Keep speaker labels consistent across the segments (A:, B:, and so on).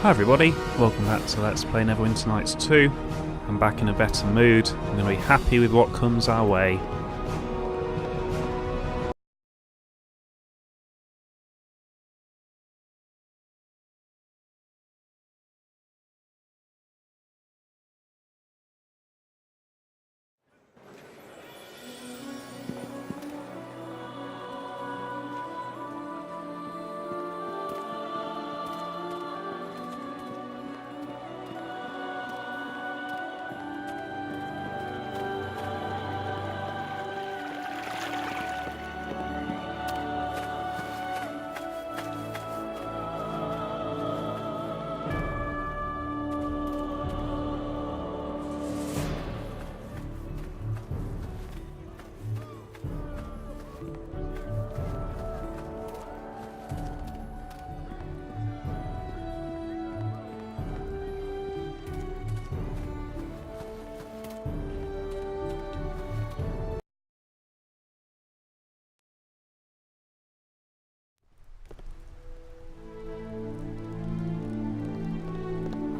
A: Hi everybody, welcome back to Let's Play Neverwinter Nights 2. I'm back in a better mood, I'm going to be happy with what comes our way.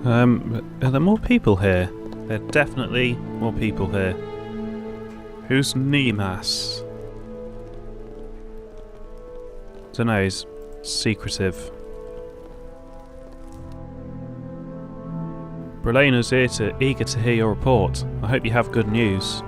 A: Are there more people here? There are definitely more people here. Who's Nemas? Dunno, he's secretive. Brelena's here eager to hear your report. I hope you have good news.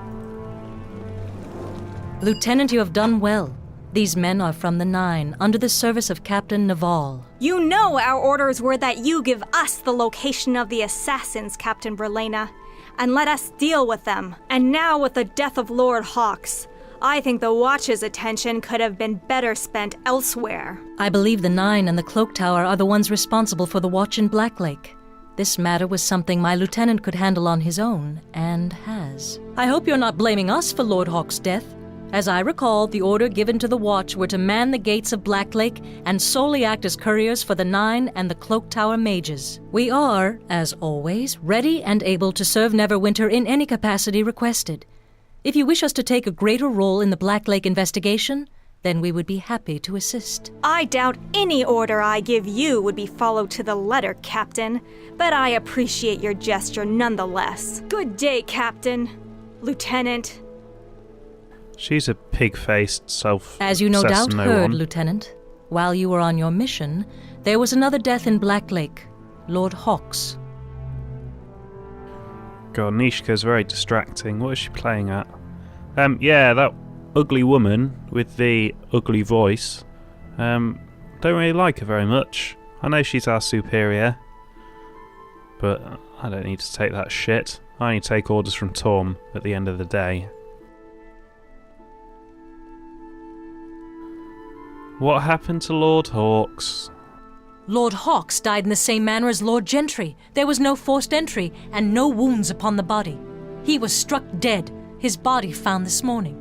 B: Lieutenant, you have done well. These men are from the Nine, under the service of Captain Naval.
C: You know our orders were that you give us the location of the assassins, Captain Brelena, and let us deal with them. And now with the death of Lord Hawks, I think the Watch's attention could have been better spent elsewhere.
B: I believe the Nine and the Cloak Tower are the ones responsible for the Watch in Black Lake. This matter was something my lieutenant could handle on his own, and has. I hope you're not blaming us for Lord Hawks' death. As I recall, the order given to the Watch were to man the gates of Black Lake and solely act as couriers for the Nine and the Cloak Tower mages. We are, as always, ready and able to serve Neverwinter in any capacity requested. If you wish us to take a greater role in the Black Lake investigation, then we would be happy to assist.
C: I doubt any order I give you would be followed to the letter, Captain, but I appreciate your gesture nonetheless. Good day, Captain. Lieutenant.
A: She's a pig-faced, self-obsessed
B: As you no doubt heard,
A: one.
B: Lieutenant, while you were on your mission, there was another death in Black Lake, Lord Hawks.
A: God, Nishka's very distracting. What is she playing at? Yeah, that ugly woman with the ugly voice. Don't really like her very much. I know she's our superior, but I don't need to take that shit. I only take orders from Torm at the end of the day. What happened to Lord Hawks?
B: Lord Hawks died in the same manner as Lord Gentry. There was no forced entry and no wounds upon the body. He was struck dead, his body found this morning.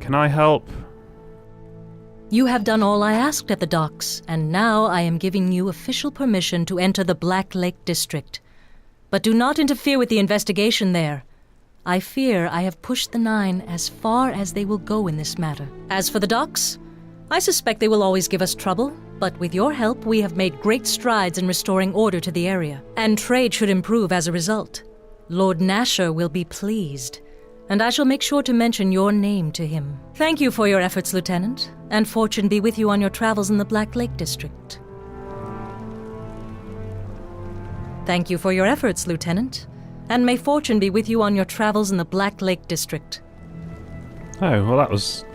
A: Can I help?
B: You have done all I asked at the docks, and now I am giving you official permission to enter the Black Lake District. But do not interfere with the investigation there. I fear I have pushed the Nine as far as they will go in this matter. As for the docks, I suspect they will always give us trouble, but with your help we have made great strides in restoring order to the area, and trade should improve as a result. Lord Nasher will be pleased, and I shall make sure to mention your name to him. Thank you for your efforts, Lieutenant, and fortune be with you on your travels in the Black Lake District. Thank you for your efforts, Lieutenant, and may fortune be with you on your travels in the Black Lake District.
A: Oh, well that was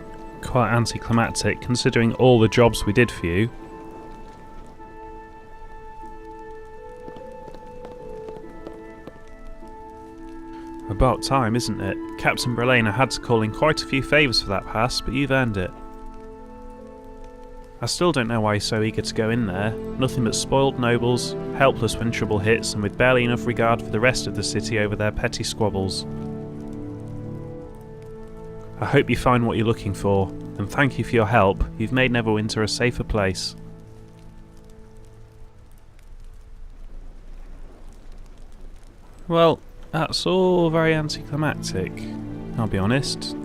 A: quite anticlimactic, considering all the jobs we did for you. About time, isn't it? Captain Brelena had to call in quite a few favours for that pass, but you've earned it. I still don't know why you're so eager to go in there. Nothing but spoiled nobles, helpless when trouble hits, and with barely enough regard for the rest of the city over their petty squabbles. I hope you find what you're looking for, and thank you for your help. You've made Neverwinter a safer place. Well, that's all very anticlimactic, I'll be honest.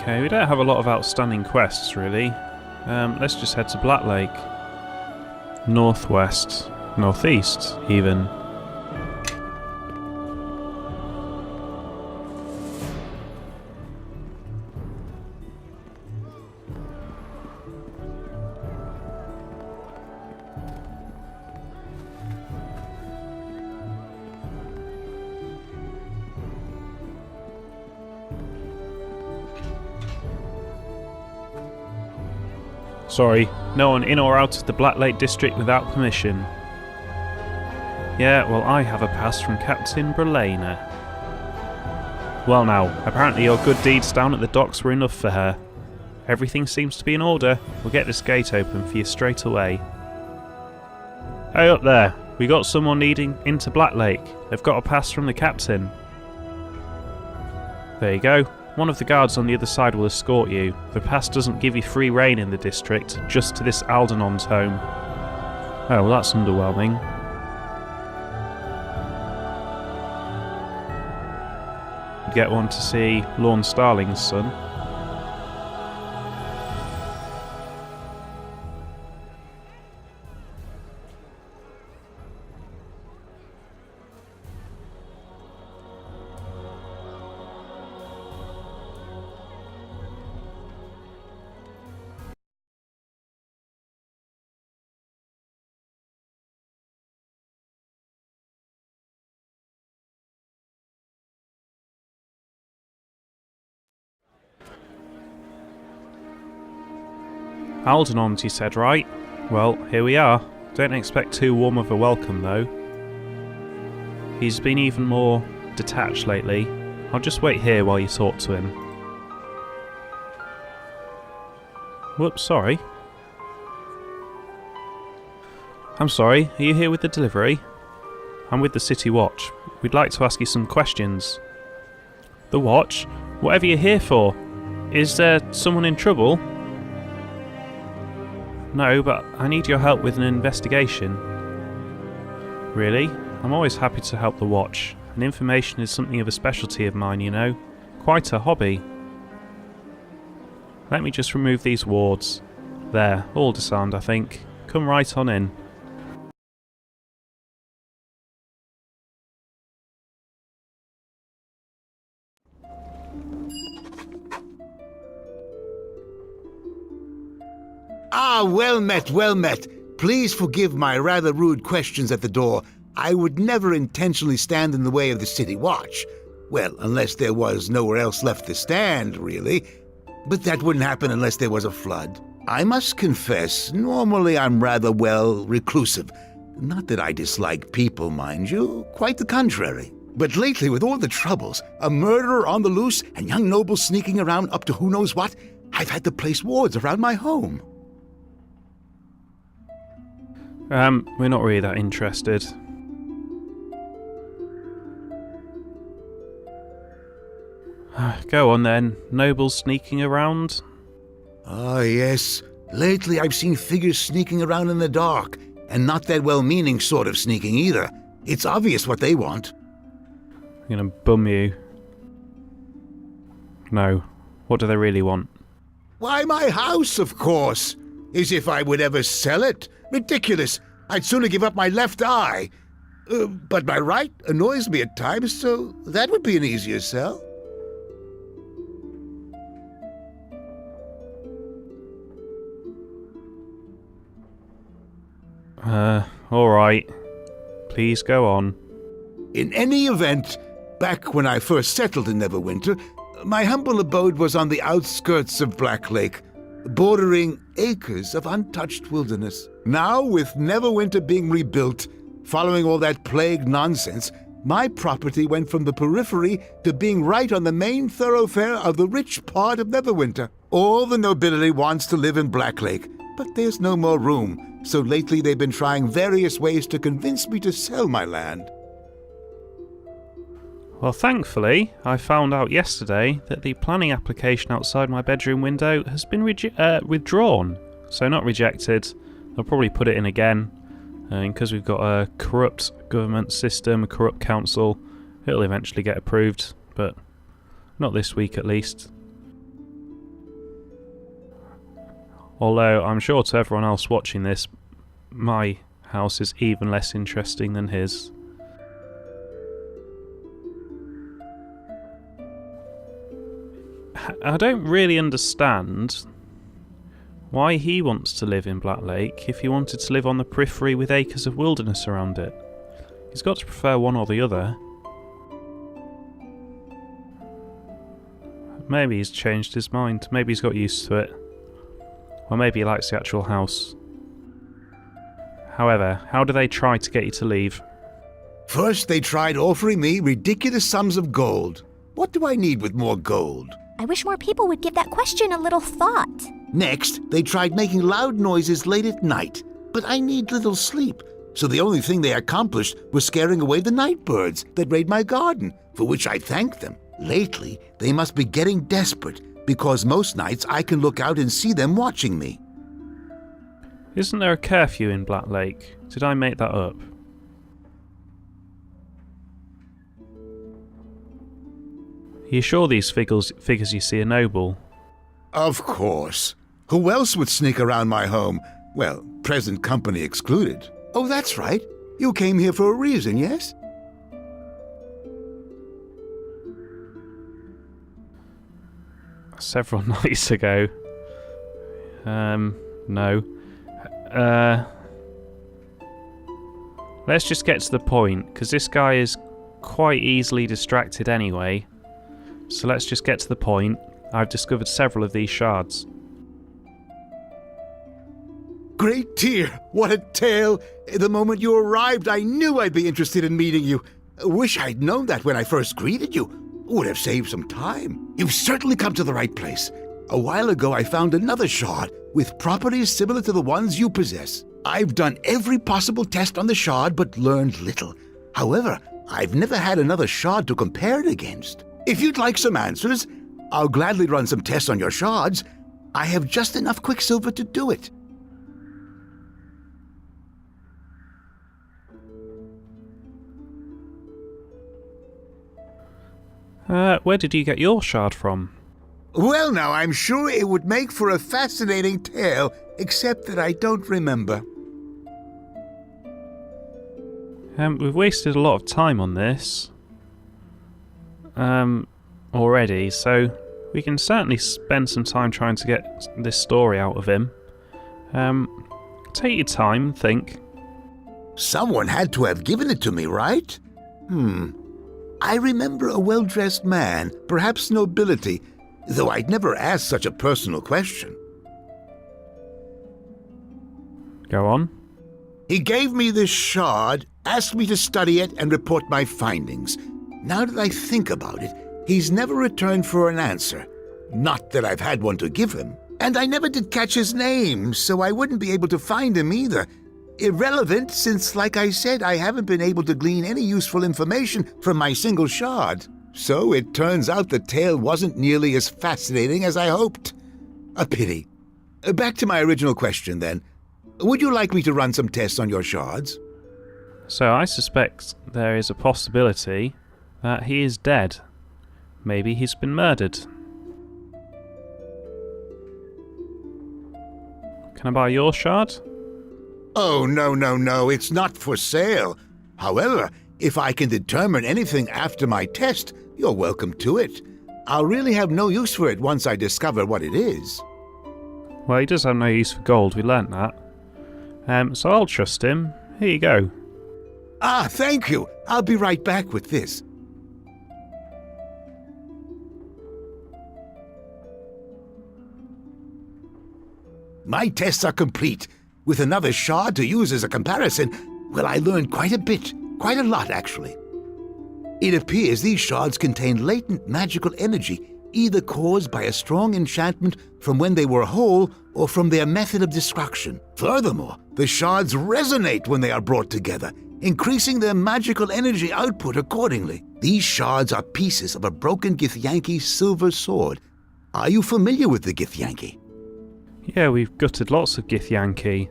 A: Okay, we don't have a lot of outstanding quests, really. Let's just head to Black Lake. Northwest. Northeast, even. Sorry, no one in or out of the Black Lake District without permission. Yeah, well, I have a pass from Captain Brelena. Well now, apparently your good deeds down at the docks were enough for her. Everything seems to be in order. We'll get this gate open for you straight away. Hey up there, we got someone needing into Black Lake. They've got a pass from the captain. There you go. One of the guards on the other side will escort you. The pass doesn't give you free reign in the district, just to this Aldanon's home. Oh, well that's underwhelming. Get one to see Lorne Starling's son. Aldanon, you said, right? Well, here we are. Don't expect too warm of a welcome, though. He's been even more detached lately. I'll just wait here while you talk to him. Whoops, sorry. I'm sorry, are you here with the delivery? I'm with the City Watch. We'd like to ask you some questions. The Watch? Whatever you're here for. Is there someone in trouble? No, but I need your help with an investigation. Really? I'm always happy to help the Watch, and information is something of a specialty of mine, you know. Quite a hobby. Let me just remove these wards. There, all disarmed, I think. Come right on in.
D: Ah, well met, well met. Please forgive my rather rude questions at the door. I would never intentionally stand in the way of the City Watch. Well, unless there was nowhere else left to stand, really. But that wouldn't happen unless there was a flood. I must confess, normally I'm rather, well, reclusive. Not that I dislike people, mind you. Quite the contrary. But lately, with all the troubles, a murderer on the loose and young nobles sneaking around up to who knows what, I've had to place wards around my home.
A: We're not really that interested. Go on then. Nobles sneaking around?
D: Ah, yes. Lately I've seen figures sneaking around in the dark, and not that well-meaning sort of sneaking either. It's obvious what they want.
A: I'm gonna bum you. No. What do they really want?
D: Why, my house, of course. As if I would ever sell it. Ridiculous. I'd sooner give up my left eye. But my right annoys me at times, so that would be an easier sell.
A: Alright. Please go on.
D: In any event, back when I first settled in Neverwinter, my humble abode was on the outskirts of Black Lake, bordering acres of untouched wilderness. Now, with Neverwinter being rebuilt, following all that plague nonsense, my property went from the periphery to being right on the main thoroughfare of the rich part of Neverwinter. All the nobility wants to live in Black Lake, but there's no more room, so lately they've been trying various ways to convince me to sell my land.
A: Well, thankfully, I found out yesterday that the planning application outside my bedroom window has been withdrawn. So not rejected. They'll probably put it in again. Because we've got a corrupt government system, a corrupt council, it'll eventually get approved. But not this week at least. Although I'm sure to everyone else watching this, my house is even less interesting than his. I don't really understand why he wants to live in Black Lake if he wanted to live on the periphery with acres of wilderness around it. He's got to prefer one or the other. Maybe he's changed his mind. Maybe he's got used to it. Or maybe he likes the actual house. However, how do they try to get you to leave?
D: First, they tried offering me ridiculous sums of gold. What do I need with more gold?
E: I wish more people would give that question a little thought.
D: Next, they tried making loud noises late at night, but I need little sleep. So the only thing they accomplished was scaring away the night birds that raid my garden, for which I thank them. Lately, they must be getting desperate, because most nights I can look out and see them watching me.
A: Isn't there a curfew in Black Lake? Did I make that up? Are you sure these figures you see are noble?
D: Of course. Who else would sneak around my home? Well, present company excluded. Oh, that's right. You came here for a reason, yes?
A: Several nights ago. No. Let's just get to the point, because this guy is quite easily distracted anyway. So let's just get to the point. I've discovered several of these shards.
D: Great dear, what a tale! The moment you arrived, I knew I'd be interested in meeting you. Wish I'd known that when I first greeted you. Would have saved some time. You've certainly come to the right place. A while ago, I found another shard with properties similar to the ones you possess. I've done every possible test on the shard, but learned little. However, I've never had another shard to compare it against. If you'd like some answers, I'll gladly run some tests on your shards. I have just enough quicksilver to do it.
A: Where did you get your shard from?
D: Well, now, I'm sure it would make for a fascinating tale, except that I don't remember.
A: We've wasted a lot of time on this. Already, so we can certainly spend some time trying to get this story out of him. Take your time and think.
D: Someone had to have given it to me, right? I remember a well-dressed man, perhaps nobility, though I'd never asked such a personal question.
A: Go on.
D: He gave me this shard, asked me to study it and report my findings. Now that I think about it, he's never returned for an answer. Not that I've had one to give him. And I never did catch his name, so I wouldn't be able to find him either. Irrelevant, since, like I said, I haven't been able to glean any useful information from my single shard. So it turns out the tale wasn't nearly as fascinating as I hoped. A pity. Back to my original question, then. Would you like me to run some tests on your shards?
A: So I suspect there is a possibility that he is dead. Maybe he's been murdered. Can I buy your shard?
D: Oh, no, it's not for sale. However, if I can determine anything after my test, you're welcome to it. I'll really have no use for it once I discover what it is.
A: Well, he does have no use for gold, we learnt that. So I'll trust him. Here you go.
D: Ah, thank you. I'll be right back with this. My tests are complete. With another shard to use as a comparison, well, I learned quite a bit. Quite a lot, actually. It appears these shards contain latent magical energy, either caused by a strong enchantment from when they were whole or from their method of destruction. Furthermore, the shards resonate when they are brought together, increasing their magical energy output accordingly. These shards are pieces of a broken Githyanki silver sword. Are you familiar with the Githyanki?
A: Yeah, we've gutted lots of Githyanki.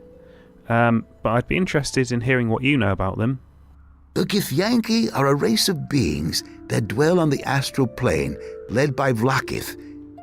A: But I'd be interested in hearing what you know about them.
D: The Githyanki are a race of beings that dwell on the astral plane, led by Vlakith,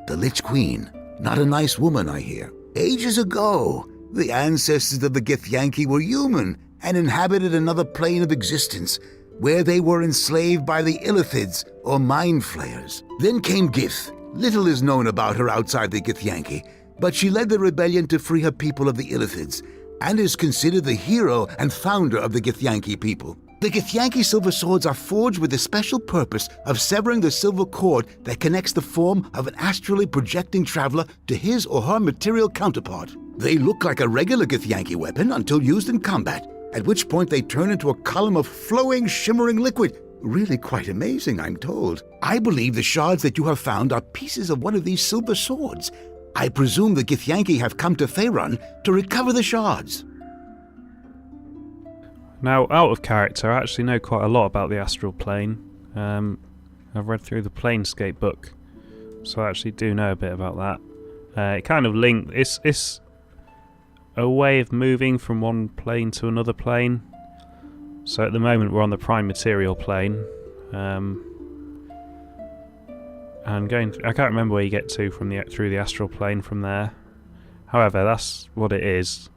D: the Lich Queen. Not a nice woman, I hear. Ages ago, the ancestors of the Githyanki were human and inhabited another plane of existence, where they were enslaved by the Illithids, or mind flayers. Then came Gith. Little is known about her outside the Githyanki, but she led the rebellion to free her people of the Illithids, and is considered the hero and founder of the Githyanki people. The Githyanki silver swords are forged with the special purpose of severing the silver cord that connects the form of an astrally projecting traveler to his or her material counterpart. They look like a regular Githyanki weapon until used in combat, at which point they turn into a column of flowing, shimmering liquid. Really quite amazing, I'm told. I believe the shards that you have found are pieces of one of these silver swords. I presume the Githyanki have come to Faerun to recover the shards.
A: Now, out of character, I actually know quite a lot about the astral plane. I've read through the Planescape book, so I actually do know a bit about that. It kind of it's a way of moving from one plane to another plane. So at the moment we're on the prime material plane, and I can't remember where you get to through the astral plane from there. However, that's what it is.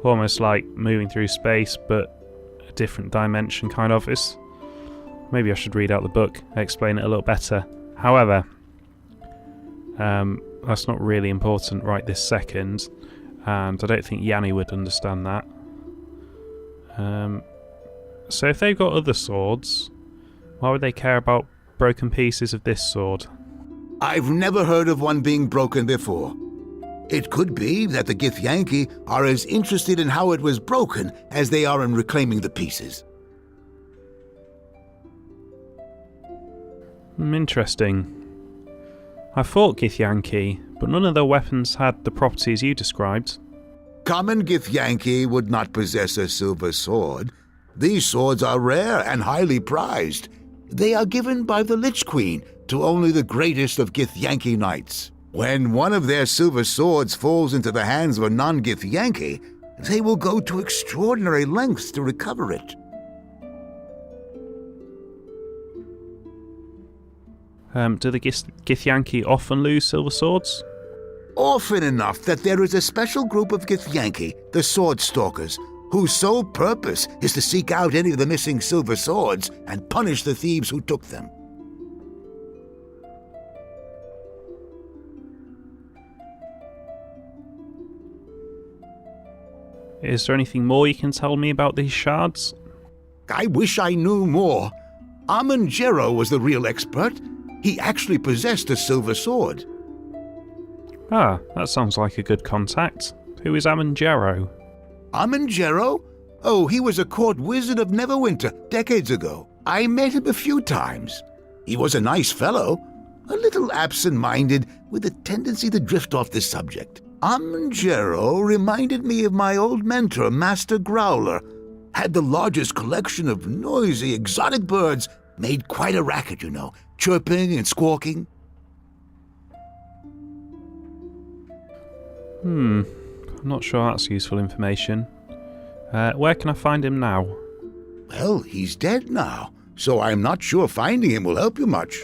A: Almost like moving through space, but a different dimension, kind of. Maybe I should read out the book, explain it a little better. However, that's not really important right this second, and I don't think Yanni would understand that. So if they've got other swords, why would they care about broken pieces of this sword?
D: I've never heard of one being broken before. It could be that the Githyanki are as interested in how it was broken as they are in reclaiming the pieces.
A: Interesting. I fought Githyanki, but none of their weapons had the properties you described.
D: Common Githyanki would not possess a silver sword. These swords are rare and highly prized. They are given by the Lich Queen to only the greatest of Githyanki knights. When one of their silver swords falls into the hands of a non-Githyanki, they will go to extraordinary lengths to recover it.
A: Do the Githyanki often lose silver swords?
D: Often enough that there is a special group of Githyanki, the Sword Stalkers, whose sole purpose is to seek out any of the missing silver swords and punish the thieves who took them.
A: Is there anything more you can tell me about these shards?
D: I wish I knew more. Amon-Jero was the real expert. He actually possessed a silver sword.
A: Ah, that sounds like a good contact. Who is Amon-Jero?
D: Amon-Jero? Oh, he was a court wizard of Neverwinter decades ago. I met him a few times. He was a nice fellow, a little absent-minded with a tendency to drift off the subject. Amon-Jero reminded me of my old mentor, Master Growler. Had the largest collection of noisy, exotic birds, made quite a racket, you know, chirping and squawking.
A: I'm not sure that's useful information. Where can I find him now?
D: Well, he's dead now, so I'm not sure finding him will help you much.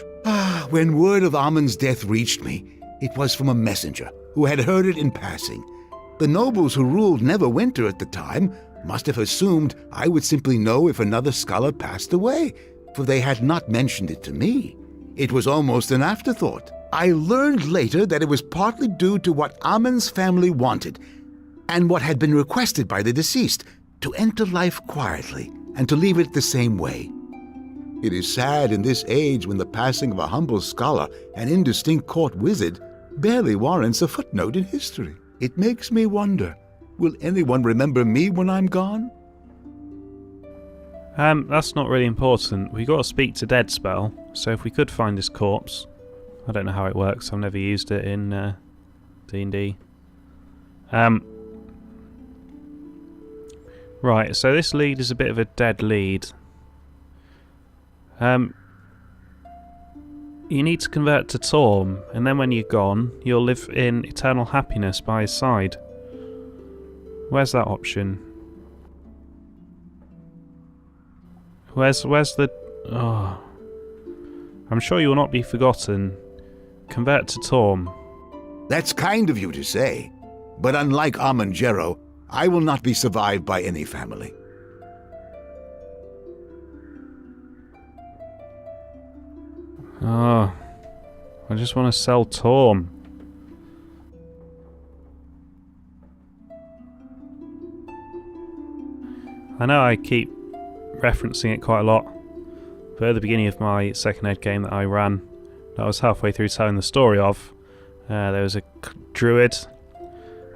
D: When word of Amon's death reached me, it was from a messenger who had heard it in passing. The nobles who ruled Neverwinter at the time must have assumed I would simply know if another scholar passed away, for they had not mentioned it to me. It was almost an afterthought. I learned later that it was partly due to what Amon's family wanted, and what had been requested by the deceased, to enter life quietly and to leave it the same way. It is sad in this age when the passing of a humble scholar and indistinct court wizard barely warrants a footnote in history. It makes me wonder, will anyone remember me when I'm gone?
A: That's not really important. We got to speak to dead spell, so if we could find his corpse. I don't know how it works, I've never used it in D&D. Right, so this lead is a bit of a dead lead. You need to convert to Torm, and then when you're gone, you'll live in eternal happiness by his side. Where's that option? Where's the... Oh. I'm sure you will not be forgotten. Convert to Torm.
D: That's kind of you to say. But unlike Amon-Jero, I will not be survived by any family.
A: Oh, I just want to sell Torm. I know I keep referencing it quite a lot, but at the beginning of my second ed game that I ran, that I was halfway through telling the story of, there was a druid,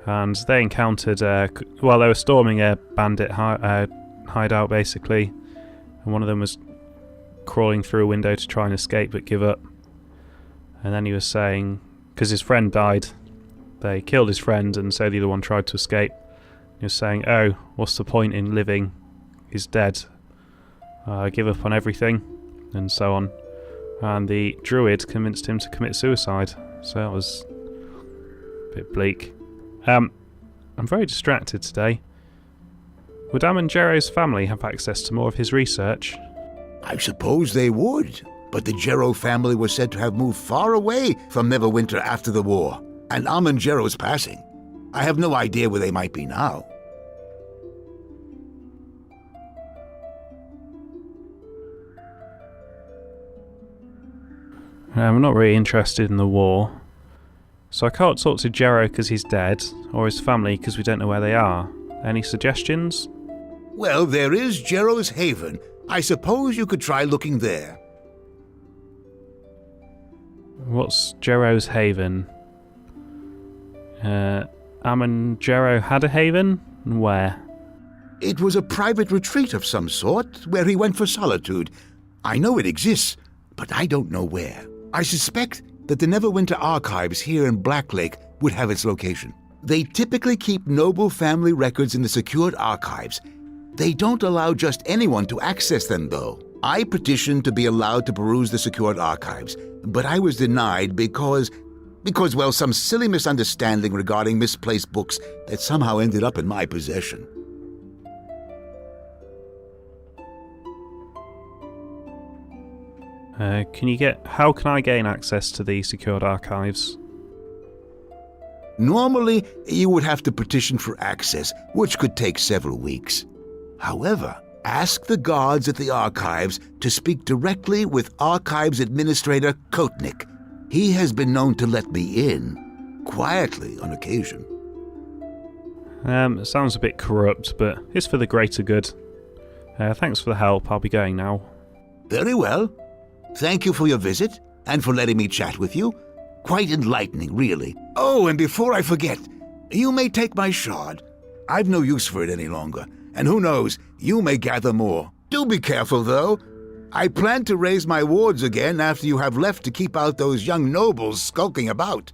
A: and they encountered, well, they were storming a bandit hideout basically, and one of them was crawling through a window to try and escape but give up. And then he was saying, because his friend died, they killed his friend, and so the other one tried to escape. He was saying, oh, what's the point in living? He's dead. Give up on everything, and so on. And the druid convinced him to commit suicide, so that was a bit bleak. I'm very distracted today. Would Amon-Jero's family have access to more of his research?
D: I suppose they would, but the Jero family was said to have moved far away from Neverwinter after the war, and Amon-Jero's passing. I have no idea where they might be now.
A: I'm not really interested in the war, so I can't talk to Jero because he's dead, or his family because we don't know where they are. Any suggestions?
D: Well, there is Jero's Haven. I suppose you could try looking there.
A: What's Jero's Haven? Amon-Jero had a haven? Where?
D: It was a private retreat of some sort, where he went for solitude. I know it exists, but I don't know where. I suspect that the Neverwinter archives here in Blacklake would have its location. They typically keep noble family records in the secured archives. They don't allow just anyone to access them, though. I petitioned to be allowed to peruse the secured archives, but I was denied because, well, some silly misunderstanding regarding misplaced books that somehow ended up in my possession.
A: How can I gain access to the secured archives?
D: Normally, you would have to petition for access, which could take several weeks. However, ask the guards at the archives to speak directly with Archives Administrator Kotnik. He has been known to let me in, quietly on occasion.
A: It sounds a bit corrupt, but it's for the greater good. Thanks for the help, I'll be going now.
D: Very well. Thank you for your visit, and for letting me chat with you. Quite enlightening, really. Oh, and before I forget, you may take my shard. I've no use for it any longer, and who knows, you may gather more. Do be careful, though. I plan to raise my wards again after you have left to keep out those young nobles skulking about.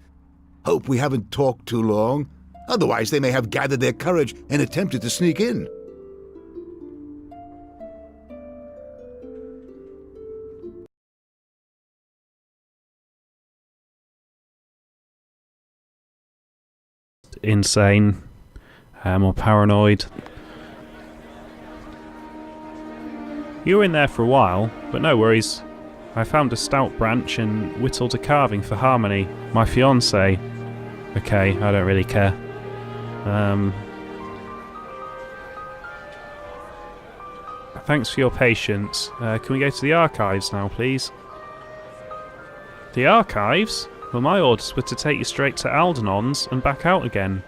D: Hope we haven't talked too long. Otherwise, they may have gathered their courage and attempted to sneak in.
A: Insane, or paranoid. You were in there for a while, but no worries. I found a stout branch and whittled a carving for Harmony, my fiancée. Okay, I don't really care. Thanks for your patience. Can we go to the archives now, please? The archives? Well, my orders were to take you straight to Aldanon's and back out again.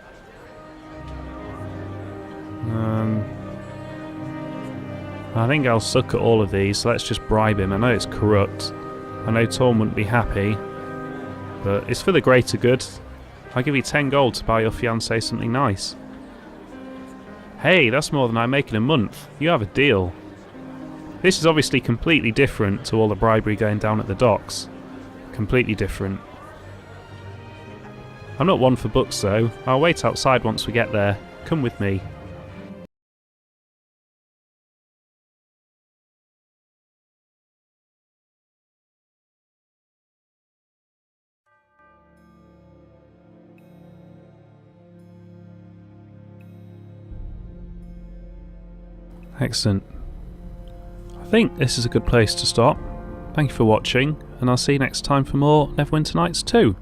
A: I think I'll suck at all of these, so let's just bribe him. I know it's corrupt. I know Torm wouldn't be happy, but it's for the greater good. I'll give you 10 gold to buy your fiancée something nice. Hey, that's more than I make in a month. You have a deal. This is obviously completely different to all the bribery going down at the docks. Completely different. I'm not one for books though. I'll wait outside once we get there. Come with me. Excellent. I think this is a good place to stop. Thank you for watching, and I'll see you next time for more Neverwinter Nights 2.